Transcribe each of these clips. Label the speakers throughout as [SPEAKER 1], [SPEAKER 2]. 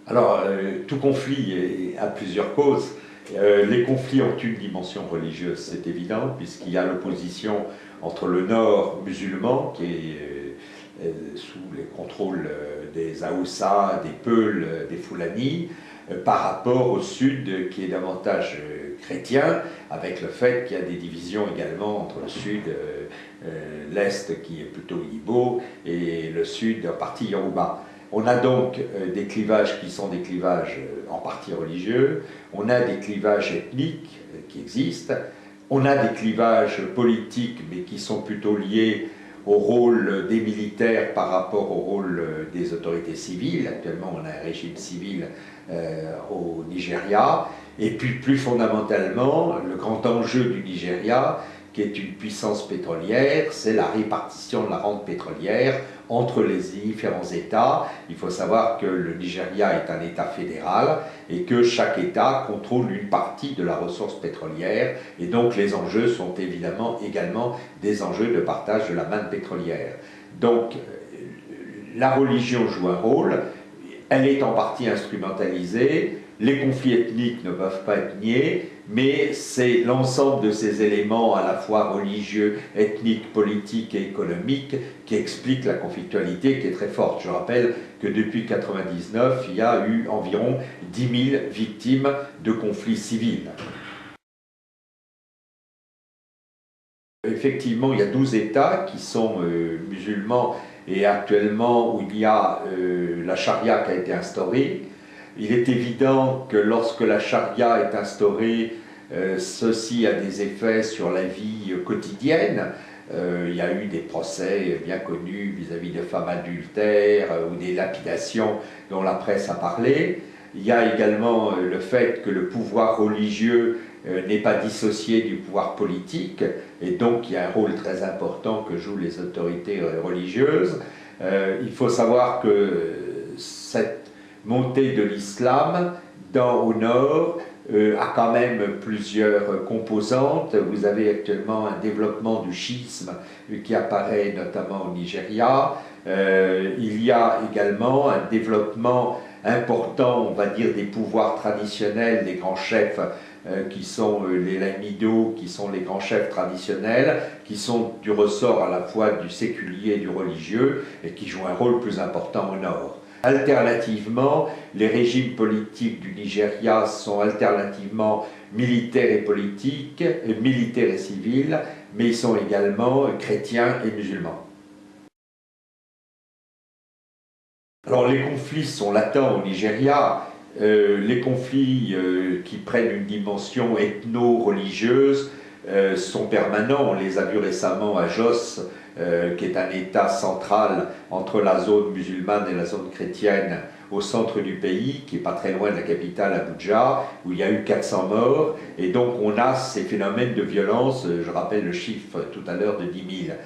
[SPEAKER 1] Alors, tout conflit a plusieurs causes. Les conflits ont une dimension religieuse, c'est évident, puisqu'il y a l'opposition entre le nord musulman, qui est sous les contrôles des Haoussa, des Peuls, des Foulani, par rapport au sud, qui est davantage chrétien, avec le fait qu'il y a des divisions également entre le sud, l'est qui est plutôt Igbo, et le sud en partie Yoruba. On a donc des clivages qui sont des clivages en partie religieux, on a des clivages ethniques qui existent, on a des clivages politiques mais qui sont plutôt liés au rôle des militaires par rapport au rôle des autorités civiles. Actuellement, on a un régime civil au Nigeria. Et puis, plus fondamentalement, le grand enjeu du Nigeria, qui est une puissance pétrolière, c'est la répartition de la rente pétrolière entre les différents États. Il faut savoir que le Nigeria est un État fédéral et que chaque État contrôle une partie de la ressource pétrolière, et donc les enjeux sont évidemment également des enjeux de partage de la manne pétrolière. Donc la religion joue un rôle, elle est en partie instrumentalisée, les conflits ethniques ne peuvent pas être niés, mais c'est l'ensemble de ces éléments à la fois religieux, ethniques, politiques et économiques qui expliquent la conflictualité qui est très forte. Je rappelle que depuis 1999, il y a eu environ 10 000 victimes de conflits civils. Effectivement, il y a 12 États qui sont musulmans et actuellement où il y a la charia qui a été instaurée. Il est évident que lorsque la charia est instaurée, ceci a des effets sur la vie quotidienne. Il y a eu des procès bien connus vis-à-vis de femmes adultères ou des lapidations dont la presse a parlé. Il y a également le fait que le pouvoir religieux n'est pas dissocié du pouvoir politique, et donc il y a un rôle très important que jouent les autorités religieuses. Il faut savoir que cette montée de l'islam au nord a quand même plusieurs composantes. Vous avez actuellement un développement du chiisme qui apparaît notamment au Nigeria. Il y a également un développement important, on va dire, des pouvoirs traditionnels, des grands chefs qui sont les lamidos, qui sont les grands chefs traditionnels, qui sont du ressort à la fois du séculier et du religieux, et qui jouent un rôle plus important au nord. Alternativement, les régimes politiques du Nigeria sont alternativement militaires et politiques, militaires et civils, mais ils sont également chrétiens et musulmans. Alors les conflits sont latents au Nigeria. Les conflits qui prennent une dimension ethno-religieuse sont permanents. On les a vus récemment à Jos, qui est un État central entre la zone musulmane et la zone chrétienne au centre du pays, qui n'est pas très loin de la capitale Abuja, où il y a eu 400 morts. Et donc on a ces phénomènes de violence, je rappelle le chiffre tout à l'heure de 10 000.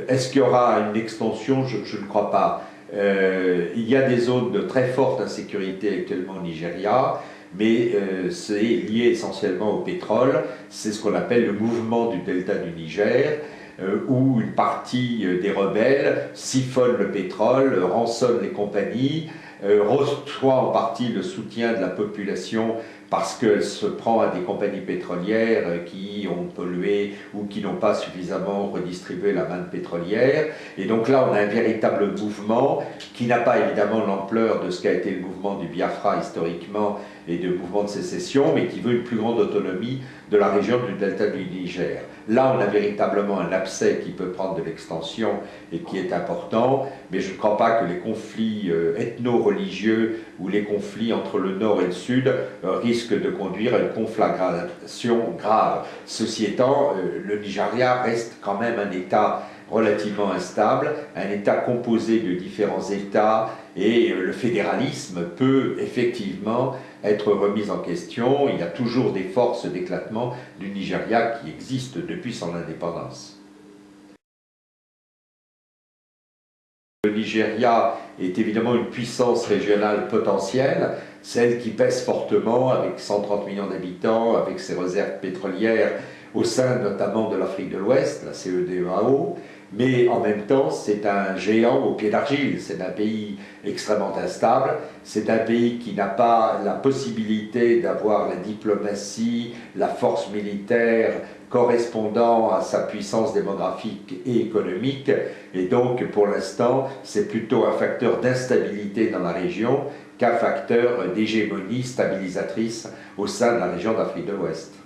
[SPEAKER 1] Est-ce qu'il y aura une extension? Je ne crois pas. Il y a des zones de très forte insécurité actuellement au Nigeria, mais c'est lié essentiellement au pétrole. C'est ce qu'on appelle le mouvement du delta du Niger, où une partie des rebelles siphonne le pétrole, rançonne les compagnies, reçoit en partie le soutien de la population parce qu'elle se prend à des compagnies pétrolières qui ont pollué ou qui n'ont pas suffisamment redistribué la manne pétrolière. Et donc là, on a un véritable mouvement qui n'a pas évidemment l'ampleur de ce qu'a été le mouvement du Biafra historiquement et de mouvement de sécession, mais qui veut une plus grande autonomie de la région du delta du Niger. Là, on a véritablement un abcès qui peut prendre de l'extension et qui est important, mais je ne crois pas que les conflits ethno-religieux ou les conflits entre le nord et le sud risquent de conduire à une conflagration grave. Ceci étant, le Nigeria reste quand même un État relativement instable, un État composé de différents États, et le fédéralisme peut effectivement être remis en question. Il y a toujours des forces d'éclatement du Nigeria qui existent depuis son indépendance. Le Nigeria est évidemment une puissance régionale potentielle, celle qui pèse fortement avec 130 millions d'habitants, avec ses réserves pétrolières au sein notamment de l'Afrique de l'Ouest, la CEDEAO, mais en même temps c'est un géant au pied d'argile, c'est un pays extrêmement instable, c'est un pays qui n'a pas la possibilité d'avoir la diplomatie, la force militaire correspondant à sa puissance démographique et économique, et donc pour l'instant c'est plutôt un facteur d'instabilité dans la région qu'un facteur d'hégémonie stabilisatrice au sein de la région d'Afrique de l'Ouest.